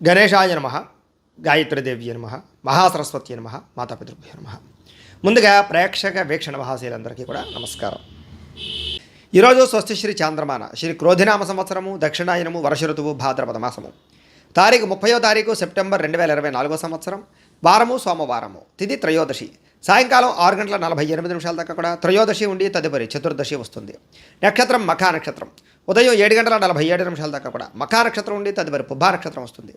గణేశాయ నమః, గాయత్రీదేవ్య నమః, మహాసరస్వతి నమః, మాతాపితృభ్యో నమః. ముందుగా ప్రేక్షక వీక్షణ మహాశీలందరికీ కూడా నమస్కారం. ఈరోజు స్వస్తి శ్రీ చాంద్రమాన శ్రీ క్రోధినామ సంవత్సరము, దక్షిణాయనము, వర్ష ఋతువు, భాద్రపద మాసము. తారీఖు 30వ సెప్టెంబర్ 2024 సంవత్సరం. వారము సోమవారము. తిథి త్రయోదశి. సాయంకాలం 6:48 దాకా కూడా త్రయోదశి ఉండి తదుపరి చతుర్దశి వస్తుంది. నక్షత్రం మఖా నక్షత్రం. ఉదయం 7:47 దాకా కూడా మఖా నక్షత్రం ఉండి తదుపరి పుబ్బా నక్షత్రం వస్తుంది.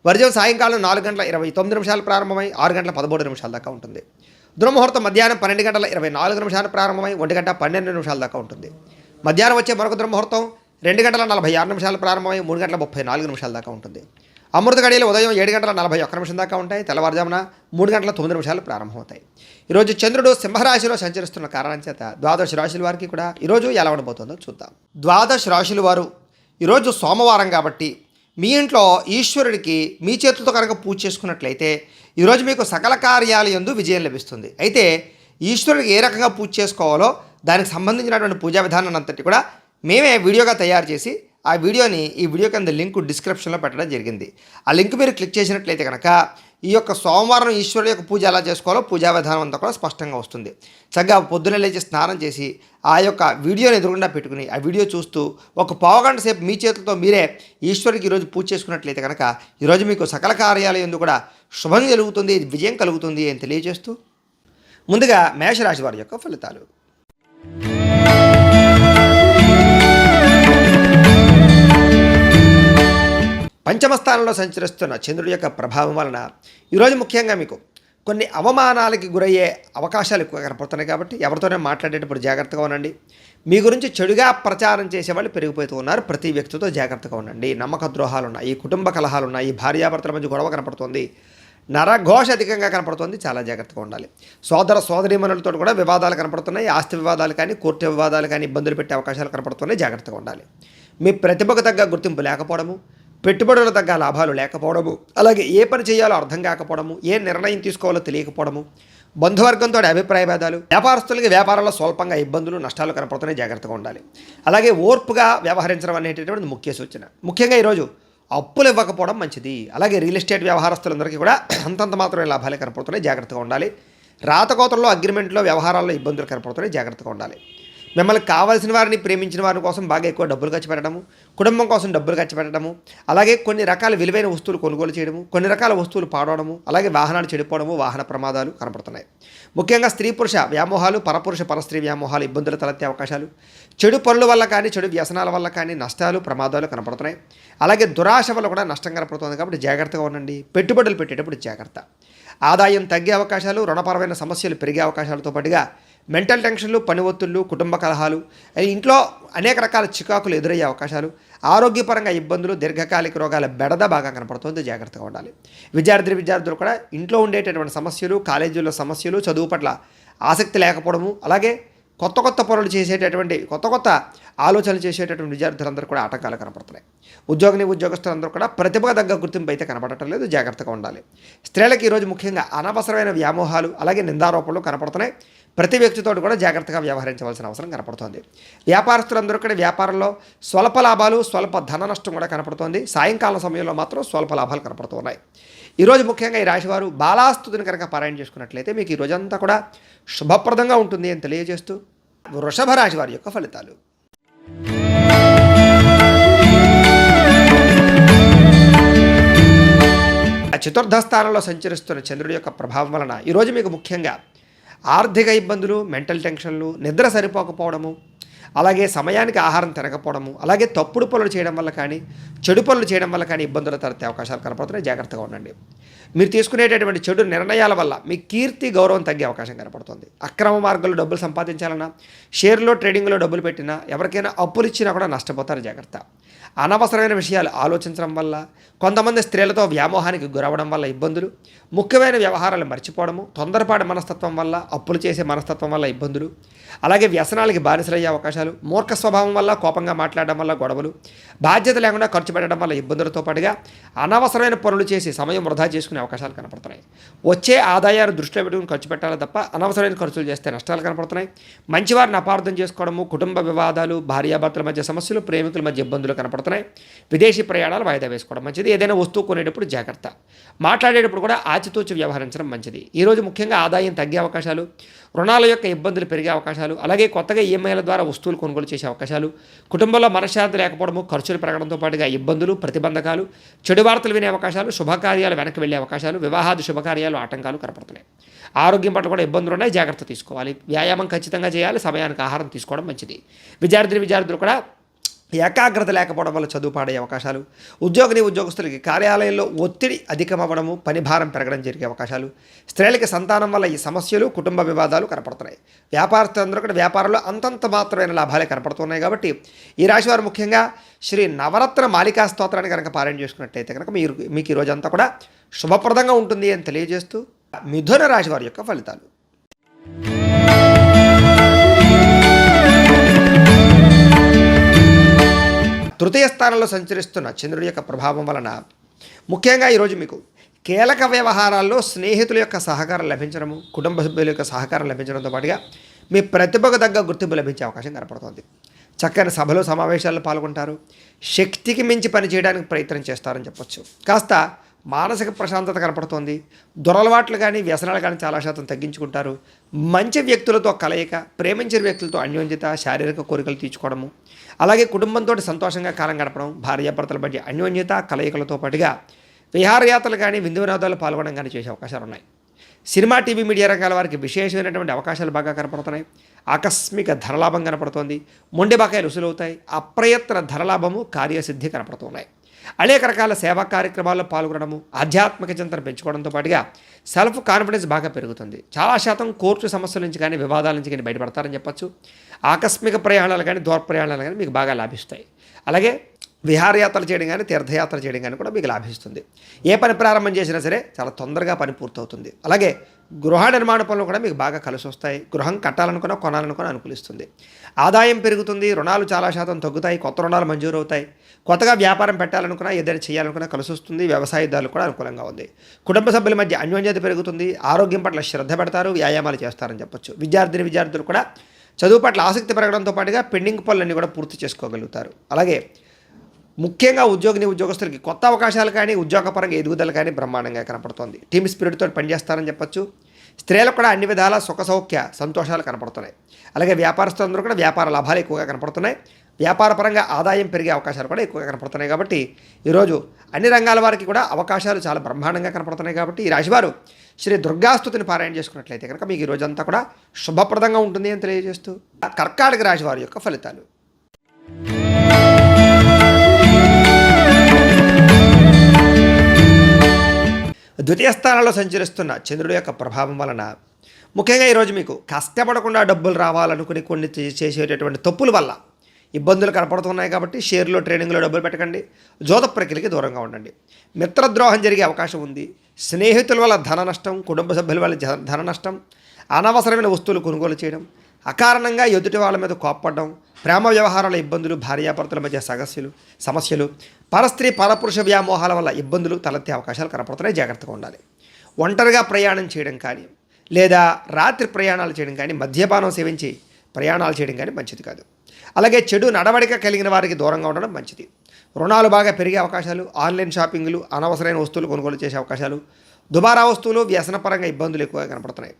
వర్జం సాయంకాలం 4:29 ప్రారంభమై 6:13 దాకా ఉంటుంది. దుర్ముహూర్తం మధ్యాహ్నం 12:24 ప్రారంభమై 1:12 దాకా ఉంటుంది. మధ్యాహ్నం వచ్చే మరొక దుర్ముహూర్తం 2:46 ప్రారంభమై 3:34 దాకా ఉంటుంది. అమృత గడియలు ఉదయం 7:41 దాకా ఉంటాయి. తెల్లవారుజామున 3:09 ప్రారంభమవుతాయి. ఈరోజు చంద్రుడు సింహరాశిలో సంచరిస్తున్న కారణం చేత ద్వాదశ రాశుల వారికి కూడా ఈరోజు ఎలా ఉండబోతుందో చూద్దాం. ద్వాదశ రాశుల వారు ఈరోజు సోమవారం కాబట్టి మీ ఇంట్లో ఈశ్వరుడికి మీ చేతులతో కనుక పూజ చేసుకున్నట్లయితే ఈరోజు మీకు సకల కార్యాల యందు విజయం లభిస్తుంది. అయితే ఈశ్వరుడికి ఏ రకంగా పూజ చేసుకోవాలో దానికి సంబంధించినటువంటి పూజా విధానాన్ని అంతటి కూడా మేమే వీడియోగా తయారు చేసి ఆ వీడియోని ఈ వీడియో కింద లింక్ డిస్క్రిప్షన్లో పెట్టడం జరిగింది. ఆ లింక్ మీరు క్లిక్ చేసినట్లయితే కనుక ఈ యొక్క సోమవారం ఈశ్వరుడు యొక్క పూజ ఎలా చేసుకోవాలో పూజా విధానం అంతా కూడా స్పష్టంగా వస్తుంది. చక్కగా పొద్దున్నే లేచి స్నానం చేసి ఆ యొక్క వీడియోని ఎదురుగుండా పెట్టుకుని ఆ వీడియో చూస్తూ ఒక పావుగంట సేపు మీ చేతులతో మీరే ఈశ్వరుడికి ఈరోజు పూజ చేసుకున్నట్లయితే కనుక ఈరోజు మీకు సకల కార్యాలయం ఎందుకు కూడా శుభం కలుగుతుంది, విజయం కలుగుతుంది అని తెలియజేస్తూ ముందుగా మేషరాశి వారి యొక్క ఫలితాలు. పంచమ స్థానంలో సంచరిస్తున్న చంద్రుడి యొక్క ప్రభావం వలన ఈరోజు ముఖ్యంగా మీకు కొన్ని అవమానాలకి గురయ్యే అవకాశాలు ఎక్కువ కనపడుతున్నాయి. కాబట్టి ఎవరితోనే మాట్లాడేటప్పుడు జాగ్రత్తగా ఉండండి. మీ గురించి చెడుగా ప్రచారం చేసేవాళ్ళు పెరిగిపోతూ ఉన్నారు. ప్రతి వ్యక్తితో జాగ్రత్తగా ఉండండి. నమ్మక ద్రోహాలు ఉన్నాయి, కుటుంబ కలహాలు ఉన్నాయి, భార్యాభర్తల మధ్య గొడవ కనపడుతుంది, నరఘోష అధికంగా కనపడుతుంది. చాలా జాగ్రత్తగా ఉండాలి. సోదర సోదరీమణులతో కూడా వివాదాలు కనపడుతున్నాయి. ఆస్తి వివాదాలు కానీ, కోర్టు వివాదాలు కానీ ఇబ్బందులు పెట్టే అవకాశాలు కనపడుతున్నాయి. జాగ్రత్తగా ఉండాలి. మీ ప్రతిభకు తగ్గ గుర్తింపు లేకపోవడము, పెట్టుబడుల తగ్గ లాభాలు లేకపోవడము, అలాగే ఏ పని చేయాలో అర్థం కాకపోవడము, ఏ నిర్ణయం తీసుకోవాలో తెలియకపోవడము, బంధువర్గంతో అభిప్రాయ భేదాలు, వ్యాపారస్తులకి వ్యాపారంలో స్వల్పంగా ఇబ్బందులు నష్టాలు కనపడుతున్నాయి. జాగ్రత్తగా ఉండాలి. అలాగే ఓర్పుగా వ్యవహరించడం అనేటటువంటి ముఖ్య సూచన. ముఖ్యంగా ఈరోజు అప్పులు ఇవ్వకపోవడం మంచిది. అలాగే రియల్ ఎస్టేట్ వ్యవహారస్తులందరికీ కూడా అంతంత మాత్రమే లాభాలే కనపడుతున్నాయి. జాగ్రత్తగా ఉండాలి. రాతకోతల్లో అగ్రిమెంట్లో వ్యవహారాల్లో ఇబ్బందులు కనపడుతున్నాయి. జాగ్రత్తగా ఉండాలి. మిమ్మల్ని కావాల్సిన వారిని, ప్రేమించిన వారి కోసం బాగా ఎక్కువ డబ్బులు ఖర్చు పెట్టడము, కుటుంబం కోసం డబ్బులు ఖర్చు పెట్టడము, అలాగే కొన్ని రకాల విలువైన వస్తువులు కొనుగోలు చేయడము, కొన్ని రకాల వస్తువులు పాడవడము, అలాగే వాహనాలు చెడిపోవడము, వాహన ప్రమాదాలు కనపడుతున్నాయి. ముఖ్యంగా స్త్రీ పురుష వ్యామోహాలు, పరపురుష పరస్త్రీ వ్యామోహాలు ఇబ్బందులు తలెత్తే అవకాశాలు, చెడు పనుల వల్ల కానీ, చెడు వ్యసనాల వల్ల కానీ నష్టాలు, ప్రమాదాలు కనపడుతున్నాయి. అలాగే దురాశ వల్ల కూడా నష్టం కనపడుతుంది. కాబట్టి జాగ్రత్తగా ఉండండి. పెట్టుబడులు పెట్టేటప్పుడు జాగ్రత్త. ఆదాయం తగ్గే అవకాశాలు, రుణపరమైన సమస్యలు పెరిగే అవకాశాలతో పాటుగా మెంటల్ టెన్షన్లు, పని ఒత్తిళ్లు, కుటుంబ కలహాలు, ఇంట్లో అనేక రకాల చికాకులు ఎదురయ్యే అవకాశాలు, ఆరోగ్యపరంగా ఇబ్బందులు, దీర్ఘకాలిక రోగాల బెడద బాగా కనపడుతుంది. జాగ్రత్తగా ఉండాలి. విద్యార్థులు కూడా ఇంట్లో ఉండేటటువంటి సమస్యలు, కాలేజీల్లో సమస్యలు, చదువు పట్ల ఆసక్తి లేకపోవడము, అలాగే కొత్త పనులు చేసేటటువంటి కొత్త ఆలోచనలు చేసేటటువంటి విద్యార్థులందరూ కూడా ఆటంకాలు కనపడుతున్నాయి. ఉద్యోగస్తులందరూ కూడా ప్రతిభ తగ్గ గుర్తింపు అయితే కనపడటం లేదు. జాగ్రత్తగా ఉండాలి. స్త్రీలకు ఈరోజు ముఖ్యంగా అనవసరమైన వ్యామోహాలు, అలాగే నిందారోపణలు కనపడుతున్నాయి. ప్రతి వ్యక్తితో కూడా జాగ్రత్తగా వ్యవహరించవలసిన అవసరం కనపడుతోంది. వ్యాపారస్తులందరూ కూడా వ్యాపారంలో స్వల్ప లాభాలు, స్వల్ప ధన నష్టం కూడా కనపడుతోంది. సాయంకాలం సమయంలో మాత్రం స్వల్ప లాభాలు కనపడుతున్నాయి. ఈరోజు ముఖ్యంగా ఈ రాశివారు బాలాస్తుతిని కనుక పారాయణ చేసుకున్నట్లయితే మీకు ఈ రోజంతా కూడా శుభప్రదంగా ఉంటుంది అని తెలియజేస్తూ వృషభ రాశి వారి యొక్క ఫలితాలు. చతుర్థ స్థానంలో సంచరిస్తున్న చంద్రుడి యొక్క ప్రభావం వలన ఈరోజు మీకు ముఖ్యంగా ఆర్థిక ఇబ్బందులు, మెంటల్ టెన్షన్లు, నిద్ర సరిపోకపోవడము, అలాగే సమయానికి ఆహారం తినకపోవడము, అలాగే తప్పుడు పనులు చేయడం వల్ల కానీ, చెడు పనులు చేయడం వల్ల కానీ ఇబ్బందులు తలెత్తే అవకాశాలు కనపడుతున్నాయి. జాగ్రత్తగా ఉండండి. మీరు తీసుకునేటటువంటి చెడు నిర్ణయాల వల్ల మీ కీర్తి, గౌరవం తగ్గే అవకాశం కనపడుతుంది. అక్రమ మార్గంలో డబ్బులు సంపాదించాలన్నా, షేర్లో ట్రేడింగ్లో డబ్బులు పెట్టినా, ఎవరికైనా అప్పులు ఇచ్చినా కూడా నష్టపోతారు. జాగ్రత్త. అనవసరమైన విషయాలు ఆలోచించడం వల్ల, కొంతమంది స్త్రీలతో వ్యామోహానికి గురవడం వల్ల ఇబ్బందులు, ముఖ్యమైన వ్యవహారాలు మర్చిపోవడము, తొందరపాటు మనస్తత్వం వల్ల, అప్పులు చేసే మనస్తత్వం వల్ల ఇబ్బందులు, అలాగే వ్యసనాలకి బానిసలయ్యే అవకాశాలు, అవకాశాలు, మూర్ఖ స్వభావం వల్ల కోపంగా మాట్లాడడం వల్ల గొడవలు, బాధ్యత లేకుండా ఖర్చు పెట్టడం వల్ల ఇబ్బందులతో పాటుగా అనవసరమైన పనులు చేసి సమయం వృధా చేసుకునే అవకాశాలు కనపడుతున్నాయి. వచ్చే ఆదాయాన్ని దృష్టిలో పెట్టుకుని ఖర్చు పెట్టాలి తప్ప అనవసరమైన ఖర్చులు చేస్తే నష్టాలు కనపడుతున్నాయి. మంచివారిని అపార్థం చేసుకోవడము, కుటుంబ వివాదాలు, భార్యాభర్తల మధ్య సమస్యలు, ప్రేమికుల మధ్య ఇబ్బందులు కనపడుతున్నాయి. విదేశీ ప్రయాణాలు వాయిదా వేసుకోవడం మంచిది. ఏదైనా వస్తువు కొనేటప్పుడు జాగ్రత్త, మాట్లాడేటప్పుడు కూడా ఆచితూచి వ్యవహరించడం మంచిది. ఈరోజు ముఖ్యంగా ఆదాయం తగ్గే అవకాశాలు, రుణాల యొక్క ఇబ్బందులు పెరిగే అవకాశాలు, అలాగే కొత్తగా ఈఎంఐల ద్వారా వస్తువులు కొనుగోలు చేసే అవకాశాలు, కుటుంబంలో మనశ్శాంతి లేకపోవడము, ఖర్చులు పెరగడంతో పాటుగా ఇబ్బందులు, ప్రతిబంధకాలు, చెడు వార్తలు వినే అవకాశాలు, శుభకార్యాలు వెనక్కి వెళ్ళే అవకాశాలు, వివాహాది శుభకార్యాలు ఆటంకాలు కనపడుతున్నాయి. ఆరోగ్యం పట్ల కూడా ఇబ్బందులు ఉన్నాయి, జాగ్రత్త తీసుకోవాలి. వ్యాయామం ఖచ్చితంగా చేయాలి, సమయానికి ఆహారం తీసుకోవడం మంచిది. విద్యార్థులు కూడా ఏకాగ్రత లేకపోవడం వల్ల చదువు పాడే అవకాశాలు, ఉద్యోగస్తులకి కార్యాలయంలో ఒత్తిడి అధికమవ్వడము, పని భారం పెరగడం జరిగే అవకాశాలు, స్త్రీలకి సంతానం వల్ల ఈ సమస్యలు, కుటుంబ వివాదాలు కనపడుతున్నాయి. వ్యాపారస్తులందరూ కూడా వ్యాపారంలో అంతంత మాత్రమైన లాభాలే కనపడుతున్నాయి. కాబట్టి ఈ రాశి వారు ముఖ్యంగా శ్రీ నవరత్న మాలికా స్తోత్రాన్ని కనుక పారాయణ చేసుకున్నట్టయితే కనుక మీకు ఈ రోజంతా కూడా శుభప్రదంగా ఉంటుంది అని తెలియజేస్తూ మిథున రాశి వారి యొక్క ఫలితాలు. తృతీయ స్థానంలో సంచరిస్తున్న చంద్రుడి యొక్క ప్రభావం వలన ముఖ్యంగా ఈరోజు మీకు కీలక వ్యవహారాల్లో స్నేహితుల యొక్క సహకారం లభించడము, కుటుంబ సభ్యుల యొక్క సహకారం లభించడంతో పాటుగా మీ ప్రతిభకు తగ్గ గుర్తింపు లభించే అవకాశం కనపడుతుంది. చక్కని సభలు సమావేశాల్లో పాల్గొంటారు, శక్తికి మించి పని చేయడానికి ప్రయత్నం చేస్తారని చెప్పొచ్చు. కాస్త మానసిక ప్రశాంతత కనపడుతోంది. దురలవాట్లు కానీ వ్యసనాలు కానీ చాలా శాతం తగ్గించుకుంటారు. మంచి వ్యక్తులతో కలయిక, ప్రేమించిన వ్యక్తులతో అన్యోన్యత, శారీరక కోరికలు తీర్చుకోవడము, అలాగే కుటుంబంతో సంతోషంగా కాలం గడపడం, భార్యాభర్తల మధ్య అన్యోన్యత, కలయికలతో పాటుగా విహారయాత్రలు కానీ విందు వినోదాలు పాల్గొనడం కానీ చేసే అవకాశాలు ఉన్నాయి. సినిమా, టీవీ, మీడియా రంగాల వారికి విశేషమైనటువంటి అవకాశాలు బాగా కనపడుతున్నాయి. ఆకస్మిక ధనలాభం కనపడుతోంది. మొండి బకాయిలు వసూలవుతాయి. అప్రయత్న ధనలాభము, కార్యసిద్ధి కనపడుతున్నాయి. అనేక రకాల సేవా కార్యక్రమాల్లో పాల్గొనడము, ఆధ్యాత్మిక చింతన పెంచుకోవడంతో పాటుగా సెల్ఫ్ కాన్ఫిడెన్స్ బాగా పెరుగుతుంది. చాలా శాతం కోర్టు సమస్యల నుంచి కానీ వివాదాల నుంచి కానీ బయటపడతారని చెప్పచ్చు. ఆకస్మిక ప్రయాణాలు కానీ దూర ప్రయాణాలు కానీ మీకు బాగా లాభిస్తాయి. అలాగే విహారయాత్రలు చేయడం కానీ తీర్థయాత్రలు చేయడం కానీ కూడా మీకు లాభిస్తుంది. ఏ పని ప్రారంభం చేసినా సరే చాలా తొందరగా పని పూర్తవుతుంది. అలాగే గృహ నిర్మాణ పనులు కూడా మీకు బాగా కలిసి వస్తాయి. గృహం కట్టాలనుకున్నా కొనాలనుకున్నా అనుకూలిస్తుంది. ఆదాయం పెరుగుతుంది. రుణాలు చాలా శాతం తగ్గుతాయి. కొత్త రుణాలు మంజూరు అవుతాయి. కొత్తగా వ్యాపారం పెట్టాలనుకున్నా, ఏదైనా చేయాలనుకున్నా కలిసి వస్తుంది. వ్యవసాయదారులు కూడా అనుకూలంగా ఉంది. కుటుంబ సభ్యుల మధ్య అన్యోన్యత పెరుగుతుంది. ఆరోగ్యం పట్ల శ్రద్ధ పెడతారు, వ్యాయామాలు చేస్తారని చెప్పొచ్చు. విద్యార్థులు కూడా చదువు పట్ల ఆసక్తి పెరగడంతో పాటుగా పెండింగ్ పనులన్నీ కూడా పూర్తి చేసుకోగలుగుతారు. అలాగే ముఖ్యంగా ఉద్యోగస్తులకి కొత్త అవకాశాలు కానీ ఉద్యోగపరంగా ఎదుగుదల కానీ బ్రహ్మాండంగా కనపడుతోంది. టీమ్ స్పిరిట్తో పనిచేస్తారని చెప్పొచ్చు. స్త్రీలకు కూడా అన్ని విధాల సుఖ సౌఖ్య సంతోషాలు కనపడుతున్నాయి. అలాగే వ్యాపారస్తులందరూ కూడా వ్యాపార లాభాలు ఎక్కువగా కనపడుతున్నాయి. వ్యాపారపరంగా ఆదాయం పెరిగే అవకాశాలు కూడా ఎక్కువగా కనపడుతున్నాయి. కాబట్టి ఈరోజు అన్ని రంగాల వారికి కూడా అవకాశాలు చాలా బ్రహ్మాండంగా కనపడుతున్నాయి. కాబట్టి ఈ రాశివారు శ్రీ దుర్గాస్తుతిని పారాయణ చేసుకున్నట్లయితే కనుక మీకు ఈ రోజంతా కూడా శుభప్రదంగా ఉంటుంది అని తెలియజేస్తూ కర్కాటక రాశి వారి యొక్క ఫలితాలు. ద్వితీయ స్థానంలో సంచరిస్తున్న చంద్రుడి యొక్క ప్రభావం వలన ముఖ్యంగా ఈరోజు మీకు కష్టపడకుండా డబ్బులు రావాలనుకుని కొన్ని చేసేటటువంటి తప్పుల వల్ల ఇబ్బందులు కనపడుతున్నాయి. కాబట్టి షేర్లో, ట్రేడింగ్లో డబ్బులు పెట్టకండి. జోద ప్రక్రియకి దూరంగా ఉండండి. మిత్రద్రోహం జరిగే అవకాశం ఉంది. స్నేహితుల వల్ల ధన నష్టం, కుటుంబ సభ్యుల వల్ల ధన నష్టం, అనవసరమైన వస్తువులు కొనుగోలు చేయడం, అకారణంగా ఎదుటి వాళ్ళ మీద కోప్పడడం, ప్రేమ వ్యవహారాల ఇబ్బందులు, భార్యాభర్తల మధ్య సమస్యలు, పరస్త్రీ పరపురుష వ్యామోహాల వల్ల ఇబ్బందులు తలెత్తే అవకాశాలు కనపడుతున్నాయి. జాగ్రత్తగా ఉండాలి. ఒంటరిగా ప్రయాణం చేయడం కానీ లేదా రాత్రి ప్రయాణాలు చేయడం కానీ, మద్యపానం సేవించి ప్రయాణాలు చేయడం కానీ మంచిది కాదు. అలాగే చెడు నడవడిక కలిగిన వారికి దూరంగా ఉండడం మంచిది. రుణాలు బాగా పెరిగే అవకాశాలు, ఆన్లైన్ షాపింగ్లు, అనవసరమైన వస్తువులు కొనుగోలు చేసే అవకాశాలు, దుబారా వస్తువులు, వ్యసనపరంగా ఇబ్బందులు ఎక్కువగా కనపడుతున్నాయి.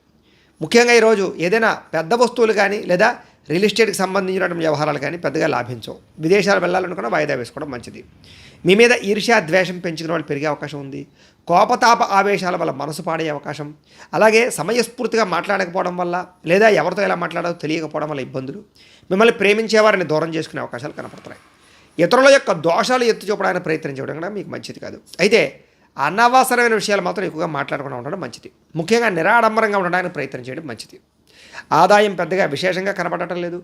ముఖ్యంగా ఈరోజు ఏదైనా పెద్ద వస్తువులు కానీ లేదా రియల్ ఎస్టేట్కి సంబంధించినటువంటి వ్యవహారాలు కానీ పెద్దగా లాభించవు. విదేశాలు వెళ్ళాలనుకున్న వాయిదా వేసుకోవడం మంచిది. మీ మీద ఈర్ష్య, ద్వేషం పెంచుకునే వాళ్ళు పెరిగే అవకాశం ఉంది. కోపతాప ఆవేశాల వల్ల మనసు పాడే అవకాశం, అలాగే సమయస్ఫూర్తిగా మాట్లాడకపోవడం వల్ల లేదా ఎవరితో ఎలా మాట్లాడాలో తెలియకపోవడం వల్ల ఇబ్బందులు, మిమ్మల్ని ప్రేమించేవారిని దూరం చేసుకునే అవకాశాలు కనపడుతున్నాయి. ఇతరుల యొక్క దోషాలు ఎత్తి చూపడానికి ప్రయత్నం చేయడం కూడా మీకు మంచిది కాదు. అయితే అనవసరమైన విషయాలు మాత్రం ఎక్కువగా మాట్లాడకుండా ఉండడం మంచిది. ముఖ్యంగా నిరాడంబరంగా ఉండడానికి ప్రయత్నం చేయడం మంచిది. ఆదాయం పెద్దగా విశేషంగా కనపడటం లేదు.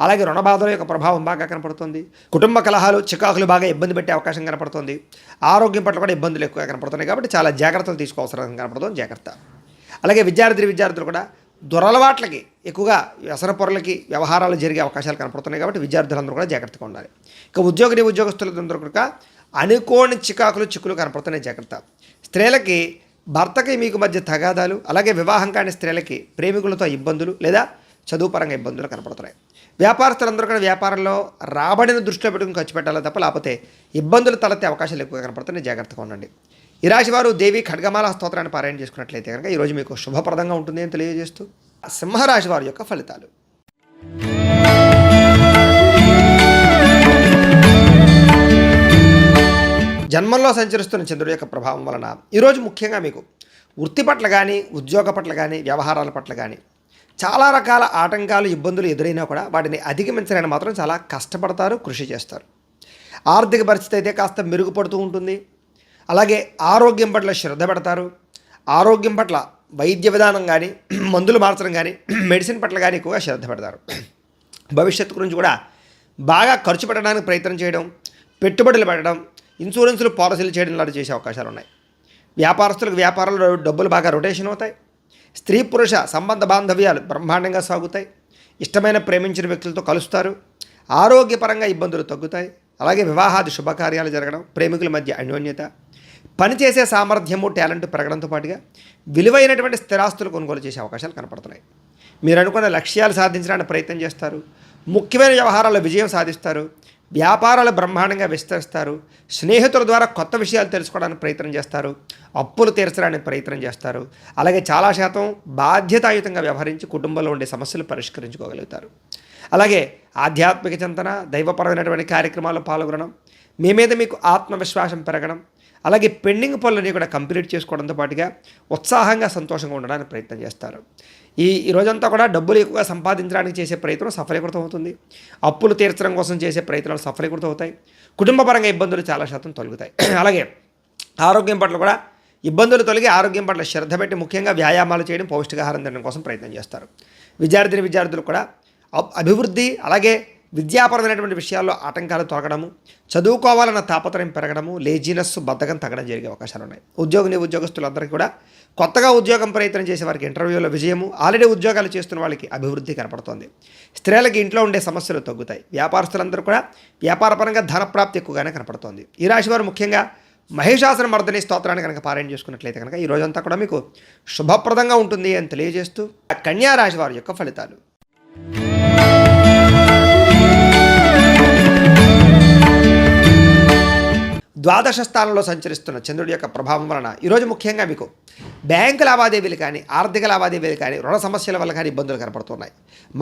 అలాగే రుణబాధల యొక్క ప్రభావం బాగా కనపడుతుంది. కుటుంబ కలహాలు, చికాకులు బాగా ఇబ్బంది పెట్టే అవకాశం కనపడుతుంది. ఆరోగ్యం పట్ల కూడా ఇబ్బందులు ఎక్కువగా కనపడుతున్నాయి. కాబట్టి చాలా జాగ్రత్తలు తీసుకోవాల్సిన కనపడుతుంది. జాగ్రత్త. అలాగే విద్యార్థులు కూడా దురలవాట్లకి ఎక్కువగా వ్యసన పొరలకి వ్యవహారాలు జరిగే అవకాశాలు కనపడుతున్నాయి కాబట్టి విద్యార్థులందరూ కూడా జాగ్రత్తగా ఉండాలి. ఇక ఉద్యోగస్తులందరూ కూడా అనుకోని చిక్కులు కనపడుతున్నాయి, జాగ్రత్త. స్త్రీలకి భర్తకి మీకు మధ్య తగాదాలు, అలాగే వివాహం కాని స్త్రీలకి ప్రేమికులతో ఇబ్బందులు లేదా చదువు పరంగా ఇబ్బందులు కనపడుతున్నాయి. వ్యాపారస్తులందరూ కూడా వ్యాపారంలో రాబడిని దృష్టిలో పెట్టుకుని ఖర్చు పెట్టాలి తప్ప లేకపోతే ఇబ్బందులు తలెత్తే అవకాశాలు ఎక్కువగా కనపడుతున్నాయి, జాగ్రత్తగా ఉండండి. ఈ రాశి వారు దేవి ఖడ్గమాల స్తోత్రాన్ని పారాయణ చేసుకున్నట్లయితే కనుక ఈరోజు మీకు శుభప్రదంగా ఉంటుంది అని తెలియజేస్తూ సింహరాశి వారి యొక్క ఫలితాలు. జన్మంలో సంచరిస్తున్న చంద్రుడి యొక్క ప్రభావం వలన ఈరోజు ముఖ్యంగా మీకు వృత్తి పట్ల కానీ, ఉద్యోగ పట్ల కానీ, వ్యవహారాల పట్ల కానీ చాలా రకాల ఆటంకాలు, ఇబ్బందులు ఎదురైనా కూడా వాటిని అధిగమించడానికి మాత్రం చాలా కష్టపడతారు, కృషి చేస్తారు. ఆర్థిక పరిస్థితి అయితే కాస్త మెరుగుపడుతూ ఉంటుంది. అలాగే ఆరోగ్యం పట్ల శ్రద్ధ పెడతారు. ఆరోగ్యం పట్ల వైద్య విధానం కానీ, మందులు మార్చడం కానీ, మెడిసిన్ పట్ల కానీ ఎక్కువగా శ్రద్ధ పెడతారు. భవిష్యత్తు గురించి కూడా బాగా ఖర్చు పెట్టడానికి ప్రయత్నం చేయడం, పెట్టుబడులు పెట్టడం, ఇన్సూరెన్సులు, పాలసీలు చేయడం లాంటి చేసే అవకాశాలు ఉన్నాయి. వ్యాపారస్తులకు వ్యాపారంలో డబ్బులు బాగా రొటేషన్ అవుతాయి. స్త్రీ పురుష సంబంధ బాంధవ్యాలు బ్రహ్మాండంగా సాగుతాయి. ఇష్టమైన ప్రేమించిన వ్యక్తులతో కలుస్తారు. ఆరోగ్యపరంగా ఇబ్బందులు తగ్గుతాయి. అలాగే వివాహాది శుభకార్యాలు జరగడం, ప్రేమికుల మధ్య అన్యోన్యత, పనిచేసే సామర్థ్యము, టాలెంట్ పెరగడంతో పాటుగా విలువైనటువంటి స్థిరాస్తులు కొనుగోలు చేసే అవకాశాలు కనపడుతున్నాయి. మీరు అనుకున్న లక్ష్యాలు సాధించడానికి ప్రయత్నం చేస్తారు. ముఖ్యమైన వ్యవహారాల్లో విజయం సాధిస్తారు. వ్యాపారాలు బ్రహ్మాండంగా విస్తరిస్తారు. స్నేహితుల ద్వారా కొత్త విషయాలు తెలుసుకోవడానికి ప్రయత్నం చేస్తారు. అప్పులు తీర్చడానికి ప్రయత్నం చేస్తారు. అలాగే చాలా శాతం బాధ్యతాయుతంగా వ్యవహరించి కుటుంబంలో ఉండే సమస్యలు పరిష్కరించుకోగలుగుతారు. అలాగే ఆధ్యాత్మిక చింతన, దైవపరమైనటువంటి కార్యక్రమాల్లో పాల్గొనడం, మీ మీద మీకు ఆత్మవిశ్వాసం పెరగడం, అలాగే పెండింగ్ పనులని కూడా కంప్లీట్ చేసుకోవడంతో పాటుగా ఉత్సాహంగా, సంతోషంగా ఉండడానికి ప్రయత్నం చేస్తారు. ఈ రోజంతా కూడా డబ్బులు ఎక్కువగా సంపాదించడానికి చేసే ప్రయత్నం సఫలీకృతం అవుతుంది. అప్పులు తీర్చడం కోసం చేసే ప్రయత్నాలు సఫలీకృతం అవుతాయి. కుటుంబపరంగా ఇబ్బందులు చాలా శాతం తొలగుతాయి. అలాగే ఆరోగ్యం పట్ల కూడా ఇబ్బందులు తొలగి ఆరోగ్యం పట్ల శ్రద్ధ పెట్టి ముఖ్యంగా వ్యాయామాలు చేయడం, పౌష్టికాహారం తినడం కోసం ప్రయత్నం చేస్తారు. విద్యార్థులు కూడా అభివృద్ధి, అలాగే విద్యాపరమైనటువంటి విషయాల్లో ఆటంకాలు తొలగడము, చదువుకోవాలన్న తాపత్రయం పెరగడము, లేజీనెస్, బద్ధకం తగ్గడం జరిగే అవకాశాలు ఉన్నాయి. ఉద్యోగస్తులందరికీ కూడా కొత్తగా ఉద్యోగం ప్రయత్నం చేసే వారికి ఇంటర్వ్యూలో విజయము, ఆల్రెడీ ఉద్యోగాలు చేస్తున్న వాళ్ళకి అభివృద్ధి కనపడుతోంది. స్త్రీలకి ఇంట్లో ఉండే సమస్యలు తగ్గుతాయి. వ్యాపారస్తులందరూ కూడా వ్యాపారపరంగా ధనప్రాప్తి ఎక్కువగానే కనపడుతోంది. ఈ రాశి వారు ముఖ్యంగా మహిషాసుర మర్దిని స్తోత్రాన్ని కనుక పారాయణ చేసుకున్నట్లయితే కనుక ఈ రోజంతా కూడా మీకు శుభప్రదంగా ఉంటుంది అని తెలియజేస్తూ కన్యా రాశి వారి యొక్క ఫలితాలు. ద్వాదశ స్థానంలో సంచరిస్తున్న చంద్రుడి యొక్క ప్రభావం వలన ఈరోజు ముఖ్యంగా మీకు బ్యాంకు లావాదేవీలు కానీ, ఆర్థిక లావాదేవీలు కానీ, రుణ సమస్యల వల్ల కానీ ఇబ్బందులు కనపడుతున్నాయి.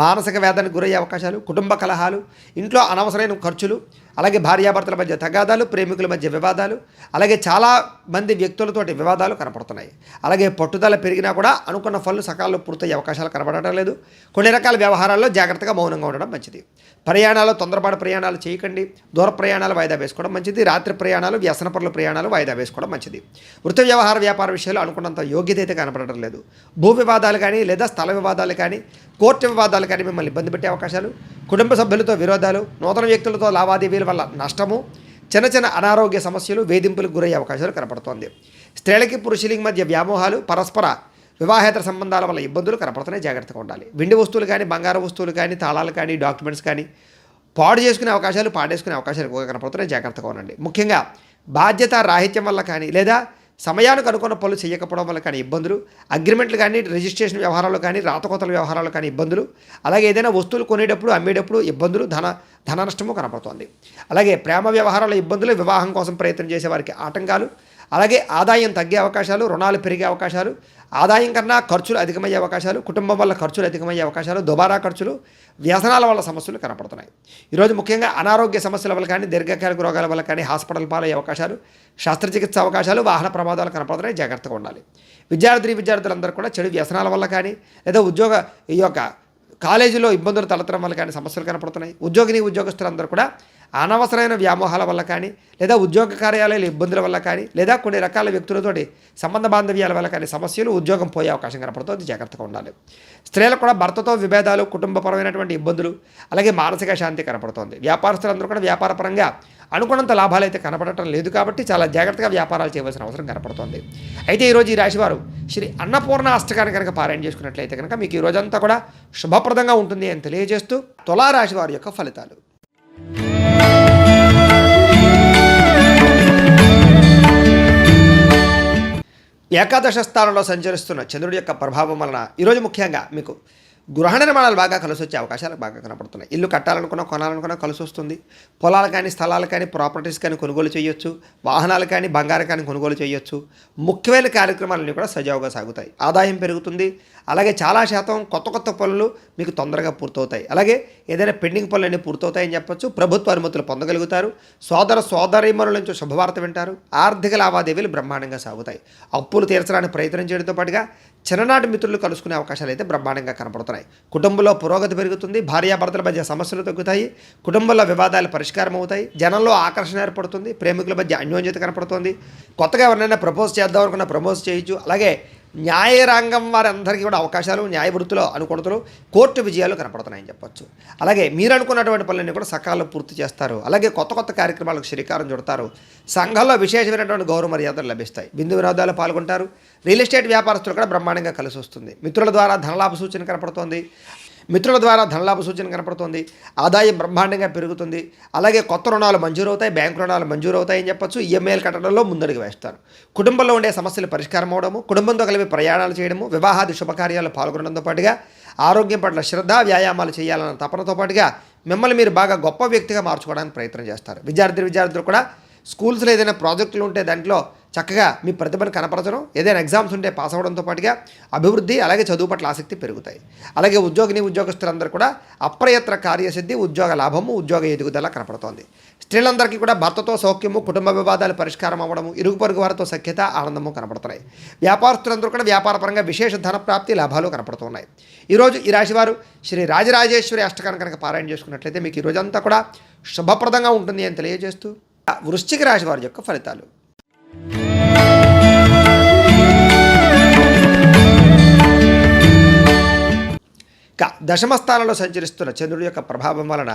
మానసిక వేదనకు గురయ్యే అవకాశాలు, కుటుంబ కలహాలు, ఇంట్లో అనవసరమైన ఖర్చులు, అలాగే భార్యాభర్తల మధ్య తగాదాలు, ప్రేమికుల మధ్య వివాదాలు, అలాగే చాలా మంది వ్యక్తులతోటి వివాదాలు కనపడుతున్నాయి. అలాగే పట్టుదల పెరిగినా కూడా అనుకున్న పనులు సకాలంలో పూర్తయ్యే అవకాశాలు కనబడటం లేదు. కొన్ని రకాల వ్యవహారాల్లో జాగ్రత్తగా మౌనంగా ఉండడం మంచిది. ప్రయాణాలు, తొందరపాటు ప్రయాణాలు చేయకండి. దూర ప్రయాణాలు వాయిదా వేసుకోవడం మంచిది. రాత్రి ప్రయాణాలు, వ్యసన పనుల ప్రయాణాలు వాయిదా వేసుకోవడం మంచిది. వృత్తి వ్యవహార వ్యాపార విషయాలు అనుకున్నంత యోగ్యత అయితే కనపడటం లేదు. భూ వివాదాలు కానీ, లేదా స్థల వివాదాలు కానీ, కోర్టు వివాదాలు కానీ మిమ్మల్ని ఇబ్బంది పెట్టే అవకాశాలు, కుటుంబ సభ్యులతో విరోధాలు, నూతన వ్యక్తులతో లావాదేవీల వల్ల నష్టము, చిన్న అనారోగ్య సమస్యలు, వేధింపులకు గురయ్యే అవకాశాలు కనపడుతోంది. స్త్రీలకి పురుషులకి మధ్య వ్యామోహాలు, పరస్పర వివాహేతర సంబంధాల వల్ల ఇబ్బందులు కనపడుతున్నాయి, జాగ్రత్తగా ఉండాలి. వెండి వస్తువులు కానీ, బంగారు వస్తువులు కానీ, తాళాలు కానీ, డాక్యుమెంట్స్ కానీ పాడు చేసుకునే అవకాశాలు, పాడేసుకునే అవకాశాలు ఎక్కువగా కనపడుతున్నాయి, జాగ్రత్తగా ఉండండి. ముఖ్యంగా బాధ్యత రాహిత్యం వల్ల కానీ, లేదా సమయానికి అనుకున్న పనులు చేయకపోవడం వల్ల కానీ ఇబ్బందులు, అగ్రిమెంట్లు కానీ, రిజిస్ట్రేషన్ వ్యవహారాలు కానీ, రాతకోతల వ్యవహారాలు కానీ ఇబ్బందులు, అలాగే ఏదైనా వస్తువులు కొనేటప్పుడు, అమ్మేటప్పుడు ఇబ్బందులు, ధన నష్టము కనపడుతోంది. అలాగే ప్రేమ వ్యవహారాల ఇబ్బందులు, వివాహం కోసం ప్రయత్నం చేసే వారికి ఆటంకాలు, అలాగే ఆదాయం తగ్గే అవకాశాలు, రుణాలు పెరిగే అవకాశాలు, ఆదాయం కన్నా ఖర్చులు అధికమయ్యే అవకాశాలు, కుటుంబం వల్ల ఖర్చులు అధికమయ్యే అవకాశాలు, దుబారా ఖర్చులు, వ్యసనాల వల్ల సమస్యలు కనపడుతున్నాయి. ఈరోజు ముఖ్యంగా అనారోగ్య సమస్యల వల్ల కానీ, దీర్ఘకాలిక రోగాల వల్ల కానీ హాస్పిటల్ పాలయ్యే అవకాశాలు, శస్త్రచికిత్స అవకాశాలు, వాహన ప్రమాదాలు కనపడుతున్నాయి, జాగ్రత్తగా ఉండాలి. విద్యార్థులందరూ కూడా చెడు వ్యసనాల వల్ల కానీ, లేదా ఈ యొక్క కాలేజీలో ఇబ్బందులు తలెత్తడం వల్ల కానీ సమస్యలు కనపడుతున్నాయి. ఉద్యోగస్తులందరూ కూడా అనవసరమైన వ్యామోహాల వల్ల కానీ, లేదా ఉద్యోగ కార్యాలయాల ఇబ్బందుల వల్ల కానీ, లేదా కొన్ని రకాల వ్యక్తులతోటి సంబంధ బాంధవ్యాల వల్ల కానీ సమస్యలు, ఉద్యోగం పోయే అవకాశం కనపడుతుంది, జాగ్రత్తగా ఉండాలి. స్త్రీలకు కూడా భర్తతో విభేదాలు, కుటుంబపరమైనటువంటి ఇబ్బందులు, అలాగే మానసిక శాంతి కనపడుతోంది. వ్యాపారస్తులందరూ కూడా వ్యాపారపరంగా అనుకున్నంత లాభాలు అయితే కనపడటం లేదు కాబట్టి చాలా జాగ్రత్తగా వ్యాపారాలు చేయవలసిన అవసరం కనపడుతోంది. అయితే ఈరోజు ఈ రాశివారు శ్రీ అన్నపూర్ణ అష్టకాన్ని కనుక పారాయణ చేసుకున్నట్లయితే కనుక మీకు ఈ రోజంతా కూడా శుభప్రదంగా ఉంటుంది అని తెలియజేస్తూ తులారాశి వారి యొక్క ఫలితాలు. ఏకాదశ స్థానంలో సంచరిస్తున్న చంద్రుడి యొక్క ప్రభావం వలన ఈరోజు ముఖ్యంగా మీకు గృహ నిర్మాణాలు బాగా కలిసి వచ్చే అవకాశాలు బాగా కనపడుతున్నాయి. ఇల్లు కట్టాలనుకున్నా కొనాలనుకున్నా కలిసి వస్తుంది. పొలాలు కానీ స్థలాలు కానీ ప్రాపర్టీస్ కానీ కొనుగోలు చేయొచ్చు. వాహనాలు కానీ బంగారం కానీ కొనుగోలు చేయొచ్చు. ముఖ్యమైన కార్యక్రమాలన్నీ కూడా సజావుగా సాగుతాయి. ఆదాయం పెరుగుతుంది. అలాగే చాలా శాతం కొత్త కొత్త పనులు మీకు తొందరగా పూర్తవుతాయి. అలాగే ఏదైనా పెండింగ్ పనులన్నీ పూర్తవుతాయిని చెప్పొచ్చు. ప్రభుత్వ అనుమతులు పొందగలుగుతారు. సోదరీమణుల నుంచి శుభవార్త వింటారు. ఆర్థిక లావాదేవీలు బ్రహ్మాండంగా సాగుతాయి. అప్పులు తీర్చడానికి ప్రయత్నం చేయడంతో పాటుగా చిన్ననాటి మిత్రులు కలుసుకునే అవకాశాలు అయితే బ్రహ్మాండంగా కనపడుతున్నాయి. కుటుంబంలో పురోగతి పెరుగుతుంది. భార్యాభర్తల మధ్య సమస్యలు తగ్గుతాయి. కుటుంబంలో వివాదాలు పరిష్కారం అవుతాయి. జనంలో ఆకర్షణ ఏర్పడుతుంది. ప్రేమికుల మధ్య అన్యోన్యత కనపడుతుంది. కొత్తగా ఎవరినైనా ప్రపోజ్ చేద్దాం అనుకున్న ప్రపోజ్ చేయొచ్చు. అలాగే న్యాయరంగం వారందరికీ కూడా అవకాశాలు, న్యాయ వృత్తిలో అనుకూలతలు, కోర్టు విజయాలు కనపడుతున్నాయని చెప్పొచ్చు. అలాగే మీరు అనుకున్నటువంటి పనులన్నీ కూడా సకాలంలో పూర్తి చేస్తారు. అలాగే కొత్త కొత్త కార్యక్రమాలకు శ్రీకారం చుడతారు. సంఘంలో విశేషమైనటువంటి గౌరవ మర్యాదలు లభిస్తాయి. బిందు వినోదాలు పాల్గొంటారు. రియల్ ఎస్టేట్ వ్యాపారస్తులు కూడా బ్రహ్మాండంగా కలిసి వస్తుంది. మిత్రుల ద్వారా ధనలాభ సూచన కనపడుతోంది. ఆదాయం బ్రహ్మాండంగా పెరుగుతుంది. అలాగే కొత్త రుణాలు మంజూరవుతాయి. బ్యాంకు రుణాలు మంజూరవుతాయని చెప్పొచ్చు. ఈఎంఐలు కట్టడంలో ముందడుగు వేస్తారు. కుటుంబంలో ఉండే సమస్యలు పరిష్కారం అవడము, కుటుంబంతో కలిపి ప్రయాణాలు చేయడము, వివాహాది శుభకార్యాలు పాల్గొనడంతో పాటుగా ఆరోగ్యం పట్ల శ్రద్ధ, వ్యాయామాలు చేయాలన్న తపనతో పాటుగా మిమ్మల్ని మీరు బాగా గొప్ప వ్యక్తిగా మార్చుకోవడానికి ప్రయత్నం చేస్తారు. విద్యార్థులు కూడా స్కూల్స్లో ఏదైనా ప్రాజెక్టులు ఉంటే దాంట్లో చక్కగా మీ ప్రతిభను కనపరచడం, ఏదైనా ఎగ్జామ్స్ ఉంటే పాస్ అవ్వడంతో పాటుగా అభివృద్ధి, అలాగే చదువు పట్ల ఆసక్తి పెరుగుతాయి. అలాగే ఉద్యోగస్తులందరూ కూడా అప్రయత్న కార్యసిద్ధి, ఉద్యోగ లాభము, ఉద్యోగ ఎదుగుదల కనపడుతోంది. స్త్రీలందరికీ కూడా భర్తతో సౌఖ్యము, కుటుంబ వివాదాలు పరిష్కారం అవ్వడము, ఇరుగు పొరుగు వారితో సఖ్యత, ఆనందము కనపడుతున్నాయి. వ్యాపారస్తులందరూ కూడా వ్యాపారపరంగా విశేష ధన ప్రాప్తి, లాభాలు కనపడుతున్నాయి. ఈరోజు ఈ రాశివారు శ్రీ రాజరాజేశ్వరి అష్టకాన్ని కనుక పారాయణ చేసుకున్నట్లయితే మీకు ఈ రోజంతా కూడా శుభప్రదంగా ఉంటుంది అని తెలియజేస్తూ వృశ్చిక రాశి వారి యొక్క ఫలితాలు. దశమ స్థానంలో సంచరిస్తున్న చంద్రుడి యొక్క ప్రభావం వలన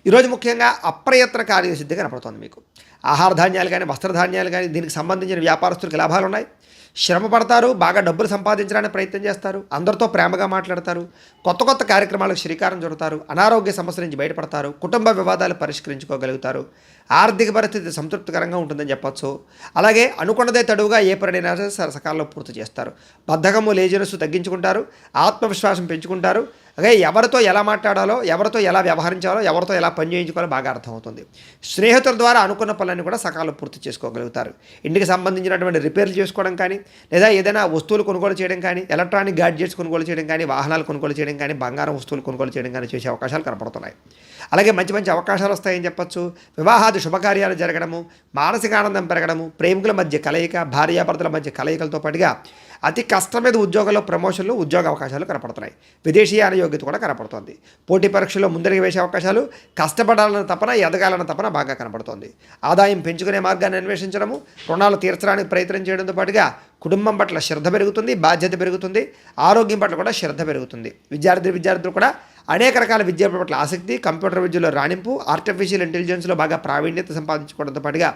ఈరోజు ముఖ్యంగా అప్రయత్న కార్యసిద్ధి కనపడుతుంది. మీకు ఆహార ధాన్యాలు కానీ, వస్త్రధాన్యాలు కానీ, దీనికి సంబంధించిన వ్యాపారస్తులకు లాభాలు ఉన్నాయి. శ్రమ పడతారు. బాగా డబ్బులు సంపాదించడానికి ప్రయత్నం చేస్తారు. అందరితో ప్రేమగా మాట్లాడతారు. కొత్త కొత్త కార్యక్రమాలకు శ్రీకారం చుడతారు. అనారోగ్య సమస్యల నుంచి బయటపడతారు. కుటుంబ వివాదాలు పరిష్కరించుకోగలుగుతారు. ఆర్థిక పరిస్థితి సంతృప్తికరంగా ఉంటుందని చెప్పొచ్చు. అలాగే అనుకున్నదే తడువుగా ఏ పనినైనా సకాలంలో పూర్తి చేస్తారు. బద్ధకము, లేజినెస్ తగ్గించుకుంటారు. ఆత్మవిశ్వాసం పెంచుకుంటారు. అలాగే ఎవరితో ఎలా మాట్లాడాలో, ఎవరితో ఎలా వ్యవహరించాలో, ఎవరితో ఎలా పని చేయించుకోవాలో బాగా అర్థమవుతుంది. స్నేహితుల ద్వారా అనుకున్న పనులన్నీ కూడా సకాలంలో పూర్తి చేసుకోగలుగుతారు. ఇంటికి సంబంధించినటువంటి రిపేర్లు చేసుకోవడం కానీ, లేదా ఏదైనా వస్తువులు కొనుగోలు చేయడం కానీ, ఎలక్ట్రానిక్ గ్యాడ్జెట్స్ కొనుగోలు చేయడం కానీ, వాహనాలు కొనుగోలు చేయడం కానీ, బంగారం వస్తువులు కొనుగోలు చేయడం కానీ చేసే అవకాశాలు కనపడుతున్నాయి. అలాగే మంచి మంచి అవకాశాలు వస్తాయని చెప్పొచ్చు. వివాహాది శుభకార్యాలు జరగడము, మానసిక ఆనందం పెరగడము, ప్రేమికుల మధ్య కలయిక, భార్యాభర్తల మధ్య కలయికలతో పాటుగా అతి కష్టం మీద ఉద్యోగంలో ప్రమోషన్లు, ఉద్యోగ అవకాశాలు కనపడుతున్నాయి. విదేశీయాన యోగ్యత కూడా కనపడుతోంది. పోటీ పరీక్షల్లో ముందరికి వేసే అవకాశాలు, కష్టపడాలన్న తపన, ఎదగాలన్న తపన బాగా కనపడుతోంది. ఆదాయం పెంచుకునే మార్గాన్ని అన్వేషించడము, రుణాలు తీర్చడానికి ప్రయత్నం చేయడంతో పాటుగా కుటుంబం పట్ల శ్రద్ధ పెరుగుతుంది, బాధ్యత పెరుగుతుంది, ఆరోగ్యం పట్ల కూడా శ్రద్ధ పెరుగుతుంది. విద్యార్థులు కూడా అనేక రకాల విద్య పట్ల ఆసక్తి, కంప్యూటర్ విద్యలో రాణింపు, ఆర్టిఫిషియల్ ఇంటెలిజెన్స్లో బాగా ప్రావీణ్యత సంపాదించుకోవడంతో పాటుగా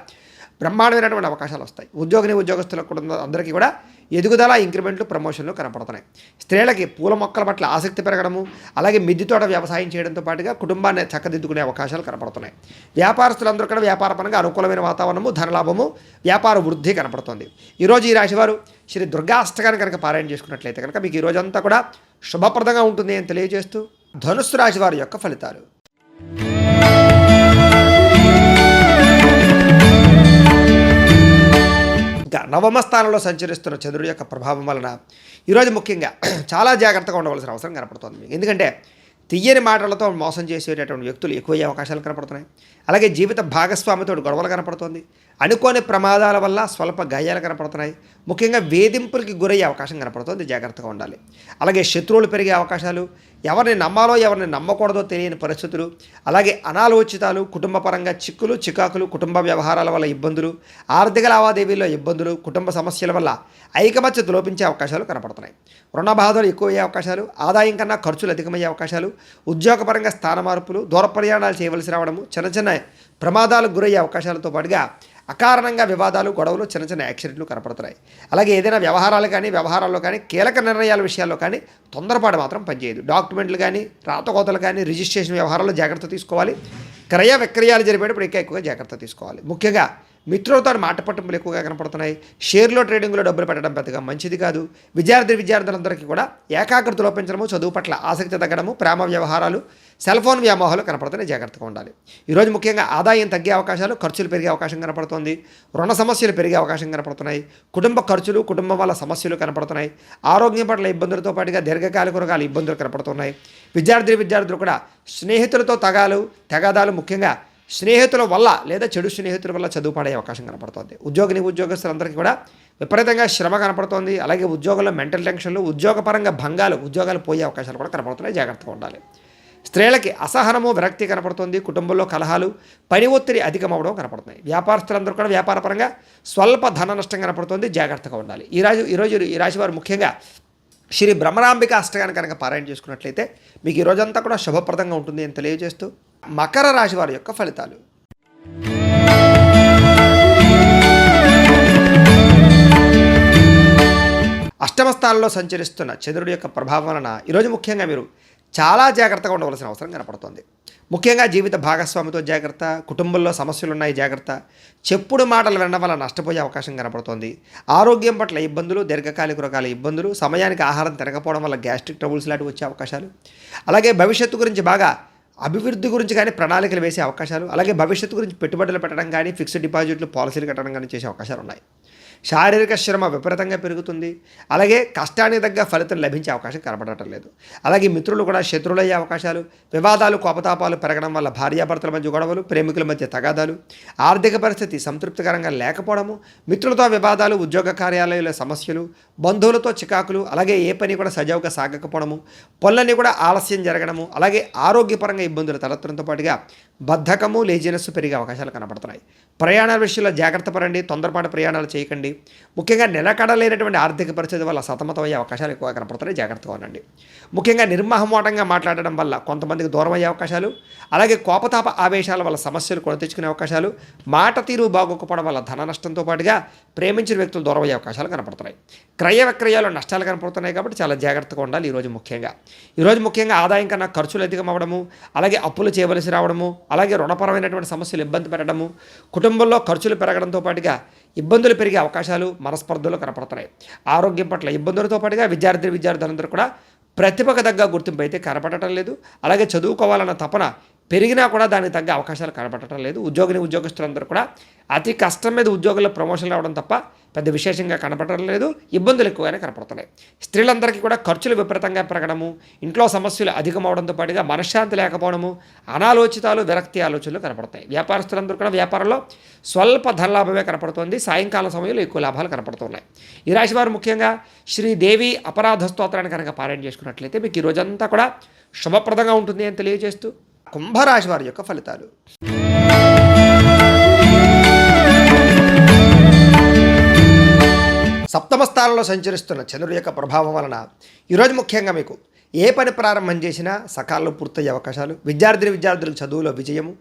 బ్రహ్మాండమైనటువంటి అవకాశాలు వస్తాయి. ఉద్యోగస్తులకు కూడా అందరికీ కూడా ఎదుగుదల, ఇంక్రిమెంట్లు, ప్రమోషన్లు కనపడుతున్నాయి. స్త్రీలకి పూల మొక్కల పట్ల ఆసక్తి పెరగడము, అలాగే మిద్దె తోట వ్యవసాయం చేయడంతో పాటుగా కుటుంబాన్ని చక్కదిద్దుకునే అవకాశాలు కనపడుతున్నాయి. వ్యాపారస్తులందరూ కూడా వ్యాపారపరంగా అనుకూలమైన వాతావరణము, ధనలాభము, వ్యాపార వృద్ధి కనపడుతుంది. ఈరోజు ఈ రాశివారు శ్రీ దుర్గాష్టకాన్ని కనుక పారాయణ చేసుకున్నట్లయితే కనుక మీకు ఈ రోజంతా కూడా శుభప్రదంగా ఉంటుంది అని తెలియజేస్తూ ధనుస్సు రాశి వారి యొక్క ఫలితాలు. ఇంకా నవమ స్థానంలో సంచరిస్తున్న చంద్రుడి యొక్క ప్రభావం వలన ఈరోజు ముఖ్యంగా చాలా జాగ్రత్తగా ఉండవలసిన అవసరం కనపడుతుంది. ఎందుకంటే తియ్యని మాటలతో మోసం చేసేటటువంటి వ్యక్తులు ఎక్కువయ్యే అవకాశాలు కనపడుతున్నాయి. అలాగే జీవిత భాగస్వామితో గొడవలు కనపడుతుంది. అనుకోని ప్రమాదాల వల్ల స్వల్ప గాయాలు కనపడుతున్నాయి. ముఖ్యంగా వేధింపులకి గురయ్యే అవకాశం కనపడుతుంది. జాగ్రత్తగా ఉండాలి. అలాగే శత్రువులు పెరిగే అవకాశాలు, ఎవరిని నమ్మాలో ఎవరిని నమ్మకూడదో తెలియని పరిస్థితులు, అలాగే అనాలోచితాలు, కుటుంబపరంగా చిక్కులు, చికాకులు, కుటుంబ వ్యవహారాల వల్ల ఇబ్బందులు, ఆర్థిక లావాదేవీల్లో ఇబ్బందులు, కుటుంబ సమస్యల వల్ల ఐకమత్యత లోపించే అవకాశాలు కనపడుతున్నాయి. రుణ బాధలు ఎక్కువయ్యే అవకాశాలు, ఆదాయం కన్నా ఖర్చులు అధికమయ్యే అవకాశాలు, ఉద్యోగపరంగా స్థాన మార్పులు, దూర ప్రయాణాలు చేయవలసి రావడము, చిన్న చిన్న ప్రమాదాలకు గురయ్యే అవకాశాలతో పాటుగా అకారణంగా వివాదాలు, గొడవలు, చిన్న చిన్న యాక్సిడెంట్లు కనపడుతున్నాయి. అలాగే ఏదైనా వ్యవహారాల్లో కానీ కీలక నిర్ణయాల విషయాల్లో కానీ తొందరపాటు మాత్రం పనిచేయదు. డాక్యుమెంట్లు కానీ, రాతకోతలు కానీ, రిజిస్ట్రేషన్ వ్యవహారాల్లో జాగ్రత్త తీసుకోవాలి. క్రయ విక్రయాలు జరిపేటప్పుడు ఎక్కువగా జాగ్రత్త తీసుకోవాలి. ముఖ్యంగా మిత్రులతో మాట పట్టింపులు ఎక్కువగా కనపడుతున్నాయి. షేర్లో ట్రేడింగ్లో డబ్బులు పెట్టడం పెద్దగా మంచిది కాదు. విద్యార్థులందరికీ కూడా ఏకాగ్రత లోపించడము, చదువు పట్ల ఆసక్తి తగ్గడము, ప్రేమ వ్యవహారాలు, సెల్ ఫోన్ వ్యామోహాలు కనపడుతున్నాయి. జాగ్రత్తగా ఉండాలి. ఈరోజు ముఖ్యంగా ఆదాయం తగ్గే అవకాశాలు, ఖర్చులు పెరిగే అవకాశం కనపడుతుంది. రుణ సమస్యలు పెరిగే అవకాశం కనపడుతున్నాయి. కుటుంబ ఖర్చులు, కుటుంబం వల్ల సమస్యలు కనపడుతున్నాయి. ఆరోగ్యం పట్ల ఇబ్బందులతో పాటుగా దీర్ఘకాలిక రోగాల ఇబ్బందులు కనపడుతున్నాయి. విద్యార్థులు కూడా స్నేహితులతో తగాదాలు, ముఖ్యంగా స్నేహితుల వల్ల లేదా చెడు స్నేహితుల వల్ల చదువు పడే అవకాశం కనపడుతుంది. ఉద్యోగస్తులందరికీ కూడా విపరీతంగా శ్రమ కనపడుతోంది. అలాగే ఉద్యోగంలో మెంటల్ టెన్షన్లు, ఉద్యోగపరంగా భంగాలు, ఉద్యోగాలు పోయే అవకాశాలు కూడా కనపడుతున్నాయి. జాగ్రత్తగా ఉండాలి. స్త్రీలకి అసహనము, విరక్తి కనపడుతుంది. కుటుంబంలో కలహాలు, పని ఒత్తిడి అధికమవడం కనపడుతున్నాయి. వ్యాపారస్తులందరూ కూడా వ్యాపారపరంగా స్వల్ప ధన నష్టం కనపడుతుంది. జాగ్రత్తగా ఉండాలి. ఈ రాశి వారు ముఖ్యంగా శ్రీ బ్రహ్మరాంబిక అష్టకాన్ని కనుక పారాయణ చేసుకున్నట్లయితే మీకు ఈ రోజంతా కూడా శుభప్రదంగా ఉంటుంది అని తెలియజేస్తూ మకర రాశి వారి యొక్క ఫలితాలు. అష్టమ స్థానంలో సంచరిస్తున్న చంద్రుడి యొక్క ప్రభావం వలన ఈరోజు ముఖ్యంగా మీరు చాలా జాగ్రత్తగా ఉండవలసిన అవసరం కనపడుతుంది. ముఖ్యంగా జీవిత భాగస్వామితో జాగ్రత్త, కుటుంబంలో సమస్యలు ఉన్నాయి జాగ్రత్త, చెప్పుడు మాటలు వినడం వల్ల నష్టపోయే అవకాశం కనపడుతోంది. ఆరోగ్యం పట్ల ఇబ్బందులు, దీర్ఘకాలిక రోగాల ఇబ్బందులు, సమయానికి ఆహారం తినకపోవడం వల్ల గ్యాస్ట్రిక్ ట్రబుల్స్ లాంటివి వచ్చే అవకాశాలు, అలాగే భవిష్యత్తు గురించి బాగా అభివృద్ధి గురించి కానీ ప్రణాళికలు వేసే అవకాశాలు, అలాగే భవిష్యత్తు గురించి పెట్టుబడులు పెట్టడం కానీ, ఫిక్స్డ్ డిపాజిట్లు, పాలసీలు కట్టడం కానీ చేసే అవకాశాలు ఉన్నాయి. శారీరక శ్రమ విపరీతంగా పెరుగుతుంది. అలాగే కష్టానికి తగ్గ ఫలితం లభించే అవకాశం కనపడటం లేదు. అలాగే మిత్రులు కూడా శత్రువులయ్యే అవకాశాలు, వివాదాలు, కోపతాపాలు పెరగడం వల్ల భార్యాభర్తల మధ్య గొడవలు, ప్రేమికుల మధ్య తగాదాలు, ఆర్థిక పరిస్థితి సంతృప్తికరంగా లేకపోవడము, మిత్రులతో వివాదాలు, ఉద్యోగ కార్యాలయాల సమస్యలు, బంధువులతో చికాకులు, అలాగే ఏ పని కూడా సజావుగా సాగకపోవడము, పనులన్నీ కూడా ఆలస్యం జరగడము, అలాగే ఆరోగ్యపరంగా ఇబ్బందులు తలెత్తడంతో పాటుగా బద్ధకము, లేజినెస్ పెరిగే అవకాశాలు కనపడుతున్నాయి. ప్రయాణాల విషయంలో జాగ్రత్త పడండి. తొందరపాటు ప్రయాణాలు చేయకండి. ముఖ్యంగా నిలకడలేనటువంటి ఆర్థిక పరిస్థితి వల్ల సతమతమయ్యే అవకాశాలు ఎక్కువ కనపడుతున్నాయి. జాగ్రత్తగా ఉండండి. ముఖ్యంగా నిర్మహమాటంగా మాట్లాడడం వల్ల కొంతమందికి దూరం అయ్యే అవకాశాలు, అలాగే కోపతాప ఆవేశాల వల్ల సమస్యలు కొని తెచ్చుకునే అవకాశాలు, మాట తీరు బాగోకపోవడం వల్ల ధన నష్టంతో పాటుగా ప్రేమించిన వ్యక్తులు దూరం అయ్యే అవకాశాలు కనపడుతున్నాయి. క్రయ విక్రయాలు నష్టాలు కనపడుతున్నాయి కాబట్టి చాలా జాగ్రత్తగా ఉండాలి. ఈరోజు ముఖ్యంగా ఆదాయం కన్నా ఖర్చులు అధికమవ్వడము, అలాగే అప్పులు చేయవలసి రావడము, అలాగే రుణపరమైనటువంటి సమస్యలు ఇబ్బంది పెట్టడము, కుటుంబంలో ఖర్చులు పెరగడంతో పాటుగా ఇబ్బందులు పెరిగే అవకాశాలు, మనస్పర్ధలు కనపడుతున్నాయి. ఆరోగ్యం పట్ల ఇబ్బందులతో పాటుగా విద్యార్థులందరూ కూడా ప్రతిభకు తగ్గ గుర్తింపు అయితే కనపడటం లేదు. అలాగే చదువుకోవాలన్న తపన పెరిగినా కూడా దానికి తగ్గ అవకాశాలు కనపడటం లేదు. ఉద్యోగస్తులందరూ కూడా అతి కష్టం మీద ఉద్యోగుల్లో ప్రమోషన్లు రావడం తప్ప పెద్ద విశేషంగా కనపడటం లేదు. ఇబ్బందులు ఎక్కువగానే కనపడుతున్నాయి. స్త్రీలందరికీ కూడా ఖర్చులు విపరీతంగా పెరగడము, ఇంట్లో సమస్యలు అధికమవడంతో పాటుగా మనశ్శాంతి లేకపోవడము, అనాలోచితాలు, విరక్తి ఆలోచనలు కనపడతాయి. వ్యాపారస్తులందరూ కూడా వ్యాపారంలో స్వల్ప ధనలాభమే కనపడుతుంది. సాయంకాలం సమయంలో ఎక్కువ లాభాలు కనపడుతున్నాయి. ఈ రాశి వారు ముఖ్యంగా శ్రీదేవి అపరాధ స్తోత్రాన్ని కనుక పారాయణ చేసుకున్నట్లయితే మీకు ఈ రోజంతా కూడా శుభప్రదంగా ఉంటుంది అని తెలియజేస్తూ కుంభరాశి వారి యొక్క ఫలితాలు. సప్తమ స్థానంలో సంచరిస్తున్న చంద్రుడి యొక్క ప్రభావం వలన ఈరోజు ముఖ్యంగా మీకు ఏ పని ప్రారంభం చేసినా సకాలంలో పూర్తయ్యే అవకాశాలు, విద్యార్థులకు చదువులో విజయము,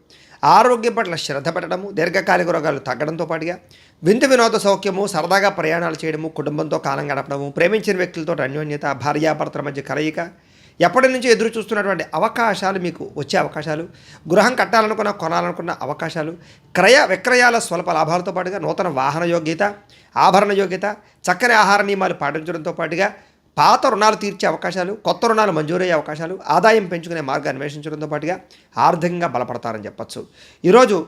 ఆరోగ్యం పట్ల శ్రద్ధ పెట్టడము, దీర్ఘకాలిక రోగాలు తగ్గడంతో పాటుగా వినోద సౌఖ్యము, సరదాగా ప్రయాణాలు చేయడము, కుటుంబంతో కాలం గడపడము, ప్రేమించిన వ్యక్తులతో అన్యోన్యత, భార్యాభర్తల మధ్య కలయిక, ఎప్పటి నుంచి ఎదురు చూస్తున్నటువంటి అవకాశాలు మీకు వచ్చే అవకాశాలు, గృహం కొనాలనుకున్న అవకాశాలు, క్రయ విక్రయాల స్వల్ప లాభాలతో పాటుగా నూతన వాహన యోగ్యత, ఆభరణ యోగ్యత, చక్కని ఆహార నియమాలు పాటించడంతో పాటుగా పాత రుణాలు తీర్చే అవకాశాలు, కొత్త రుణాలు మంజూరయ్యే అవకాశాలు, ఆదాయం పెంచుకునే మార్గాన్ని అన్వేషించడంతో పాటుగా ఆర్థికంగా బలపడతారని చెప్పచ్చు. ఈరోజు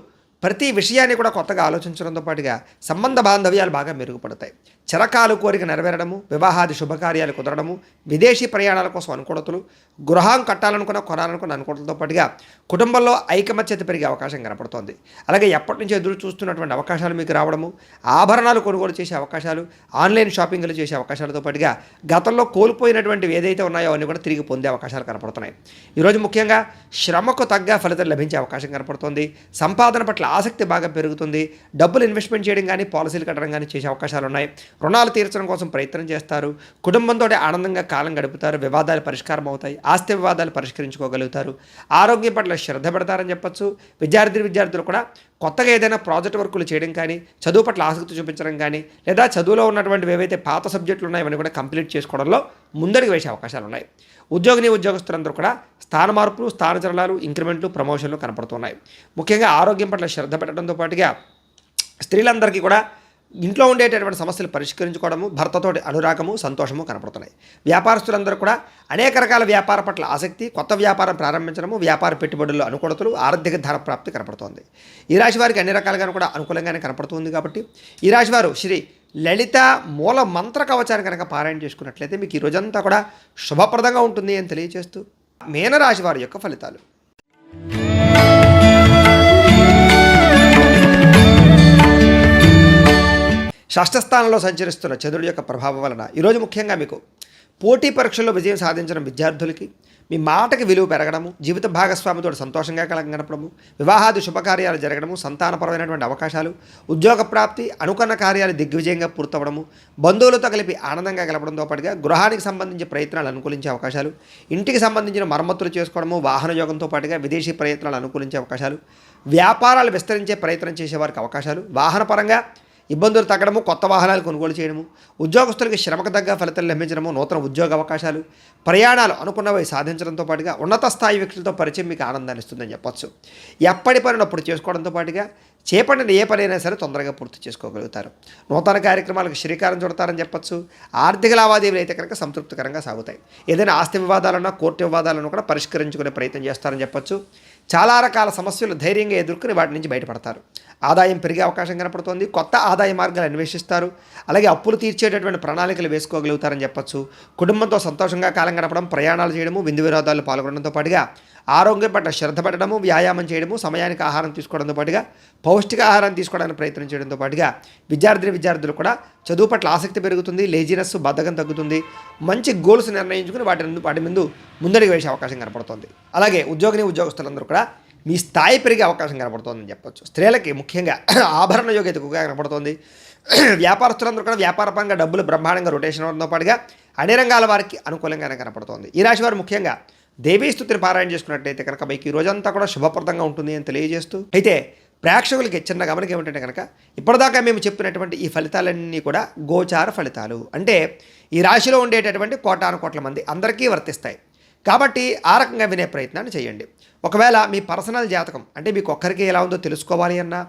ప్రతి విషయాన్ని కూడా కొత్తగా ఆలోచించడంతో పాటుగా సంబంధ బాంధవ్యాలు బాగా మెరుగుపడతాయి. చిరకాలు కోరిక నెరవేరడము, వివాహాది శుభకార్యాలు కుదరడము, విదేశీ ప్రయాణాల కోసం అనుకూలతలు, గృహం కొనాలనుకున్న అనుకూలతలతో పాటుగా కుటుంబంలో ఐకమత్యత పెరిగే అవకాశం కనపడుతోంది. అలాగే ఎప్పటి నుంచో ఎదురు చూస్తున్నటువంటి అవకాశాలు మీకు రావడము, ఆభరణాలు కొనుగోలు చేసే అవకాశాలు, ఆన్లైన్ షాపింగ్లు చేసే అవకాశాలతో పాటుగా గతంలో కోల్పోయినటువంటివి ఏదైతే ఉన్నాయో అవన్నీ కూడా తిరిగి పొందే అవకాశాలు కనపడుతున్నాయి. ఈరోజు ముఖ్యంగా శ్రమకు తగ్గ ఫలితం లభించే అవకాశం కనపడుతోంది. సంపాదన పట్ల ఆసక్తి బాగా పెరుగుతుంది. డబ్బులు ఇన్వెస్ట్మెంట్ చేయడం కానీ పాలసీలు కట్టడం కానీ చేసే అవకాశాలు ఉన్నాయి. రుణాలు తీర్చడం కోసం ప్రయత్నం చేస్తారు. కుటుంబంతో ఆనందంగా కాలం గడుపుతారు. వివాదాలు పరిష్కారం అవుతాయి. ఆస్తి వివాదాలు పరిష్కరించుకోగలుగుతారు. ఆరోగ్యం పట్ల శ్రద్ధ పెడతారని చెప్పొచ్చు. విద్యార్థులు కూడా కొత్తగా ఏదైనా ప్రాజెక్ట్ వర్కులు చేయడం కానీ, చదువు పట్ల ఆసక్తి చూపించడం కానీ, లేదా చదువులో ఉన్నటువంటివి ఏవైతే పాత సబ్జెక్టులు ఉన్నాయో అవన్నీ కూడా కంప్లీట్ చేసుకోవడంలో ముందడుగు వేసే అవకాశాలు ఉన్నాయి. ఉద్యోగస్తులందరూ కూడా స్థాన మార్పులు, స్థానచలనాలు, ఇంక్రిమెంట్లు, ప్రమోషన్లు కనపడుతున్నాయి. ముఖ్యంగా ఆరోగ్యం పట్ల శ్రద్ధ పెట్టడంతో పాటుగా స్త్రీలందరికీ కూడా ఇంట్లో ఉండేటటువంటి సమస్యలు పరిష్కరించుకోవడము, భర్తతోటి అనురాగము, సంతోషము కనపడుతున్నాయి. వ్యాపారస్తులందరూ కూడా అనేక రకాల వ్యాపార పట్ల ఆసక్తి, కొత్త వ్యాపారం ప్రారంభించడము, వ్యాపార పెట్టుబడుల్లో అనుకూలతలు, ఆర్థిక ధన ప్రాప్తి కనపడుతోంది. ఈ రాశి వారికి అన్ని రకాలుగాను కూడా అనుకూలంగానే కనపడుతుంది. కాబట్టి ఈ రాశి వారు శ్రీ లలిత మూల మంత్ర కవచాన్ని కనుక పారాయణ చేసుకున్నట్లయితే మీకు ఈ రోజంతా కూడా శుభప్రదంగా ఉంటుంది అని తెలియజేస్తూ మీనరాశి వారి యొక్క ఫలితాలు. షష్ఠస్థానంలో సంచరిస్తున్న చంద్రుడి యొక్క ప్రభావం వలన ఈరోజు ముఖ్యంగా మీకు పోటీ పరీక్షల్లో విజయం సాధించడం విద్యార్థులకి, మీ మాటకి విలువ పెరగడము, జీవిత భాగస్వామితో సంతోషంగా గడపడము, వివాహాది శుభకార్యాలు జరగడము, సంతానపరమైనటువంటి అవకాశాలు, ఉద్యోగ ప్రాప్తి, అనుకున్న కార్యాలు దిగ్విజయంగా పూర్తవడము, బంధువులతో కలిపి ఆనందంగా గడపడంతో పాటుగా గృహానికి సంబంధించి ప్రయత్నాలు అనుకూలించే అవకాశాలు, ఇంటికి సంబంధించిన మరమ్మతులు చేసుకోవడము, వాహన యోగంతో పాటుగా విదేశీ ప్రయత్నాలు అనుకూలించే అవకాశాలు, వ్యాపారాలు విస్తరించే ప్రయత్నం చేసేవారికి అవకాశాలు, వాహనపరంగా ఇబ్బందులు తగ్గడము, కొత్త వాహనాలు కొనుగోలు చేయడము, ఉద్యోగస్తులకి శ్రమకు తగ్గ ఫలితాలు లభించడము, నూతన ఉద్యోగ అవకాశాలు, ప్రయాణాలు అనుకున్నవి సాధించడంతో పాటుగా ఉన్నత స్థాయి వ్యక్తులతో పరిచయం మీకు ఆనందాన్ని ఇస్తుందని చెప్పొచ్చు. ఎప్పటి పనిని అప్పుడు చేసుకోవడంతో పాటుగా చేపట్టిన ఏ పనైనా సరే తొందరగా పూర్తి చేసుకోగలుగుతారు. నూతన కార్యక్రమాలకు శ్రీకారం చుడతారని చెప్పొచ్చు. ఆర్థిక లావాదేవీలు అయితే కనుక సంతృప్తికరంగా సాగుతాయి. ఏదైనా ఆస్తి వివాదాలన్నా, కోర్టు వివాదాలను కూడా పరిష్కరించుకునే ప్రయత్నం చేస్తారని చెప్పొచ్చు. చాలా రకాల సమస్యలు ధైర్యంగా ఎదుర్కొని వాటి నుంచి బయటపడతారు. ఆదాయం పెరిగే అవకాశం కనపడుతోంది. కొత్త ఆదాయ మార్గాలు అన్వేషిస్తారు. అలాగే అప్పులు తీర్చేటటువంటి ప్రణాళికలు వేసుకోగలుగుతారని చెప్పొచ్చు. కుటుంబంతో సంతోషంగా కాలం గడపడం, ప్రయాణాలు చేయడము, విందు వినోదాల్లో పాల్గొనడంతో పాటుగా ఆరోగ్యం పట్ల శ్రద్ధ పెట్టడము, వ్యాయామం చేయడము, సమయానికి ఆహారం తీసుకోవడంతో పాటుగా పౌష్టిక ఆహారం తీసుకోవడానికి ప్రయత్నం చేయడంతో పాటుగా విద్యార్థులు కూడా చదువు పట్ల ఆసక్తి పెరుగుతుంది. లేజినెస్, బద్ధకం తగ్గుతుంది. మంచి గోల్స్ నిర్ణయించుకుని వాటి ముందు ముందడుగు వేసే అవకాశం కనపడుతుంది. అలాగే ఉద్యోగస్తులందరూ కూడా మీ స్థాయి పెరిగే అవకాశం కనపడుతోందని చెప్పొచ్చు. స్త్రీలకి ముఖ్యంగా ఆభరణ యోగ్యత ఎక్కువగా కనపడుతోంది. వ్యాపారస్తులందరూ కూడా వ్యాపారపరంగా డబ్బులు బ్రహ్మాండంగా రొటేషన్ అవడంతో పాటుగా అన్ని రంగాల వారికి అనుకూలంగానే కనపడుతోంది. ఈ రాశి వారు ముఖ్యంగా దేవీ స్తుతిని పారాయణ చేసుకున్నట్టయితే కనుక మీకు ఈ రోజంతా కూడా శుభప్రదంగా ఉంటుంది అని తెలియజేస్తూ, అయితే ప్రేక్షకులకి చిన్న గమనిక ఏమిటంటే కనుక ఇప్పటిదాకా మేము చెప్పినటువంటి ఈ ఫలితాలన్నీ కూడా గోచార ఫలితాలు. అంటే ఈ రాశిలో ఉండేటటువంటి కోటాను మంది అందరికీ వర్తిస్తాయి. కాబట్టి ఆ రకంగా వినే ప్రయత్నాన్ని చేయండి. ఒకవేళ మీ పర్సనల్ జాతకం అంటే మీకు ఒక్కరికి ఎలా ఉందో తెలుసుకోవాలి అన్నా,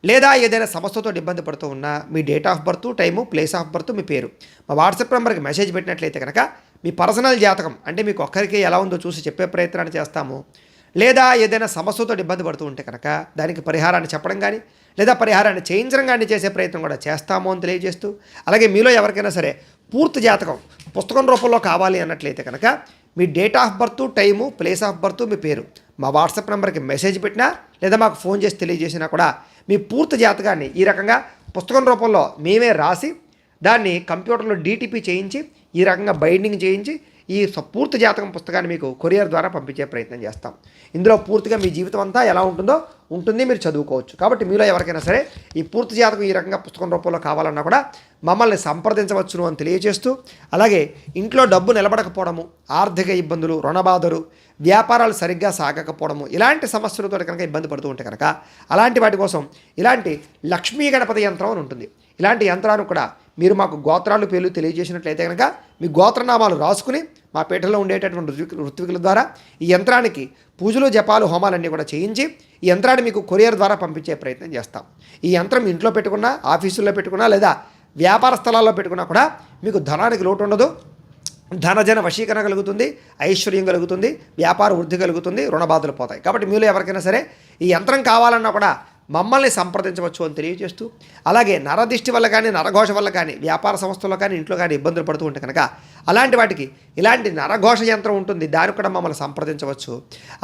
లేదా ఏదైనా సమస్యతో ఇబ్బంది పడుతూ ఉన్నా మీ date of birth, time, place of birth, మీ పేరు మా వాట్సాప్ నెంబర్కి మెసేజ్ పెట్టినట్లయితే కనుక మీ పర్సనల్ జాతకం అంటే మీకు ఒక్కరికి ఎలా ఉందో చూసి చెప్పే ప్రయత్నాన్ని చేస్తాము. లేదా ఏదైనా సమస్యతో ఇబ్బంది పడుతూ ఉంటే కనుక దానికి పరిహారాన్ని చెప్పడం కానీ, లేదా పరిహారాన్ని చేయించడం కానీ చేసే ప్రయత్నం కూడా చేస్తాము అని తెలియజేస్తూ, అలాగే మీలో ఎవరికైనా సరే పూర్తి జాతకం పుస్తకం రూపంలో కావాలి అన్నట్లయితే కనుక మీ date of birth, time, place of birth, మీ పేరు మా వాట్సాప్ నెంబర్కి మెసేజ్ పెట్టినా లేదా మాకు ఫోన్ చేసి తెలియజేసినా కూడా మీ పూర్తి జాతకాన్ని ఈ రకంగా పుస్తకం రూపంలో మేమే రాసి దాన్ని కంప్యూటర్లో డీటీపీ చేయించి ఈ రకంగా బైండింగ్ చేయించి ఈ పూర్తి జాతకం పుస్తకాన్ని మీకు కొరియర్ ద్వారా పంపించే ప్రయత్నం చేస్తాం. ఇందులో పూర్తిగా మీ జీవితం అంతా ఎలా ఉంటుందో ఉంటుంది, మీరు చదువుకోవచ్చు. కాబట్టి మీలో ఎవరికైనా సరే ఈ పూర్తి జాతకం ఈ రకంగా పుస్తకం రూపంలో కావాలన్నా కూడా మమ్మల్ని సంప్రదించవచ్చును అని తెలియజేస్తూ, అలాగే ఇంట్లో డబ్బు నిలబడకపోవడము, ఆర్థిక ఇబ్బందులు, రుణబాధలు, వ్యాపారాలు సరిగ్గా సాగకపోవడము, ఇలాంటి సమస్యలతో కనుక ఇబ్బంది పడుతూ ఉంటే కనుక అలాంటి వాటి కోసం ఇలాంటి లక్ష్మీ గణపతి యంత్రం అని ఉంటుంది. ఇలాంటి యంత్రాన్ని కూడా మీరు మాకు గోత్రాలు పేర్లు తెలియజేసినట్లయితే కనుక మీ గోత్రనామాలు రాసుకుని మా పీఠంలో ఉండేటటువంటి ఋత్వికుల ద్వారా ఈ యంత్రానికి పూజలు, జపాలు, హోమాలన్నీ కూడా చేయించి ఈ యంత్రాన్ని మీకు కొరియర్ ద్వారా పంపించే ప్రయత్నం చేస్తాం. ఈ యంత్రం ఇంట్లో పెట్టుకున్నా, ఆఫీసుల్లో పెట్టుకున్నా, లేదా వ్యాపార స్థలాల్లో పెట్టుకున్నా కూడా మీకు ధనానికి లోటు ఉండదు. ధనజన వశీకరణ కలుగుతుంది, ఐశ్వర్యం కలుగుతుంది, వ్యాపార వృద్ధి కలుగుతుంది, రుణబాధలు పోతాయి. కాబట్టి మీలో ఎవరికైనా సరే ఈ యంత్రం కావాలన్నా కూడా మమ్మల్ని సంప్రదించవచ్చు అని తెలియజేస్తూ, అలాగే నరదిష్టి వల్ల కానీ, నరఘోష వల్ల కానీ, వ్యాపార సంస్థల్లో కానీ, ఇంట్లో కానీ ఇబ్బందులు పడుతూ ఉంటే కనుక అలాంటి వాటికి ఇలాంటి నరఘోష యంత్రం ఉంటుంది, దానికి కూడా మమ్మల్ని సంప్రదించవచ్చు.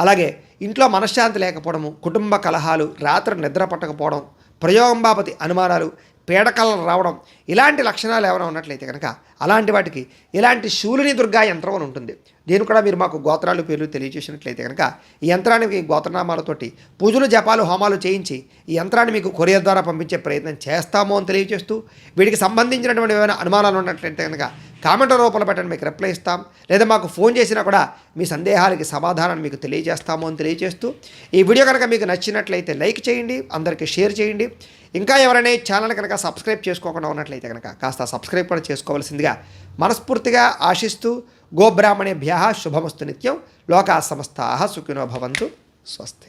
అలాగే ఇంట్లో మనశ్శాంతి లేకపోవడము, కుటుంబ కలహాలు, రాత్రి నిద్ర పట్టకపోవడం, ప్రయోగం బాపతి అనుమానాలు, పీడకలలు రావడం ఇలాంటి లక్షణాలు ఏమైనా ఉన్నట్లయితే కనుక అలాంటి వాటికి ఇలాంటి శూలిని దుర్గా యంత్రం అని ఉంటుంది. దీన్ని కూడా మీరు మాకు గోత్రాలు పేర్లు తెలియజేసినట్లయితే కనుక ఈ యంత్రానికి గోత్రనామాలతోటి పూజలు జపాలు హోమాలు చేయించి ఈ యంత్రాన్ని మీకు కొరియర్ ద్వారా పంపించే ప్రయత్నం చేస్తాము అని తెలియజేస్తూ, వీటికి సంబంధించినటువంటి ఏమైనా అనుమానాలు ఉన్నట్లయితే కనుక కామెంట్ రూపంలో పెట్టండి, మీకు రిప్లై ఇస్తాం. లేదా మాకు ఫోన్ చేసినా కూడా మీ సందేహాలకి సమాధానాన్ని మీకు తెలియజేస్తాము అని తెలియజేస్తూ, ఈ వీడియో కనుక మీకు నచ్చినట్లయితే లైక్ చేయండి, అందరికీ షేర్ చేయండి. ఇంకా ఎవరైనా ఛానల్ కనుక సబ్స్క్రైబ్ చేసుకోకుండా ఉన్నట్లయితే కనుక కాస్త సబ్స్క్రైబ్ కూడా చేసుకోవాల్సిందిగా మనస్ఫూర్తిగా ఆశిస్తూ, గోబ్రాహ్మణేభ్యः శుభమస్తు నిత్యం. లోకా సమస్తాః సుఖినో భవంతు. స్వస్తి.